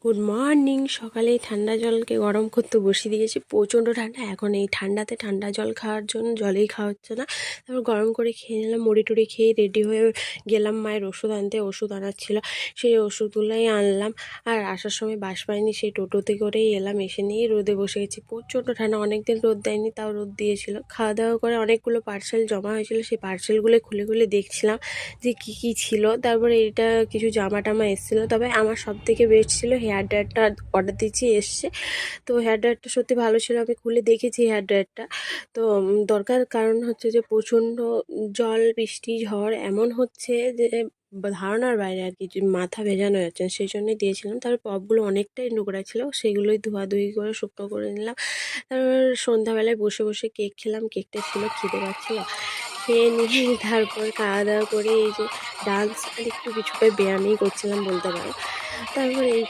Good morning. সকালেই ঠান্ডা জলকে গরম করতে বসিয়ে দিয়েছি, প্রচণ্ড ঠান্ডা। এখন এই ঠান্ডাতে ঠান্ডা জল খাওয়ার জন্য জলেই খাওয়া হচ্ছে না, তারপর গরম করে খেয়ে নিলাম। মুড়ি টুড়ি খেয়ে রেডি হয়ে গেলাম মায়ের ওষুধ আনতে। ওষুধ আনার ছিল, সেই ওষুধগুলোই আনলাম। আর আসার সময় বাস পাইনি, সেই টোটোতে করেই এলাম। এসে নিয়ে রোদে বসে গেছি, প্রচণ্ড ঠান্ডা। অনেকদিন রোদ দেয়নি, তাও রোদ দিয়েছিল। খাওয়া দাওয়া করে অনেকগুলো পার্সেল জমা হয়েছিল, সেই পার্সেলগুলো খুলে খুলে দেখছিলাম যে কী কী ছিল। তারপরে এটা কিছু জামা টামা এসেছিলো, তবে আমার সব থেকে বেস্ট ছিল হেয়ার ড্রায়ারটা। অর্ডার দিয়েছি, এসছে। তো হেয়ার ড্রায়ারটা সত্যি ভালো ছিল, আমি খুলে দেখেছি হেয়ার ড্রায়ারটা। তো দরকার, কারণ হচ্ছে যে প্রচণ্ড জল, বৃষ্টি, ঝড় এমন হচ্ছে যে ধারণার বাইরে আর কি, যে মাথা ভেজানো যাচ্ছে না, সেই জন্যই দিয়েছিলাম। তারপর পপগুলো অনেকটাই নোংরা ছিল, সেগুলোই ধোয়াধুয়ি করে শুকনো করে নিলাম। তারপর সন্ধ্যাবেলায় বসে বসে কেক খেলাম। কেকটা ছিল, খিদে পাচ্ছিল, খেয়ে নিয়ে তারপর খাওয়া দাওয়া করে এই যে ডান্স আর একটু কিছু ব্যায়ামই করছিলাম বলতে পারো। তারপর এই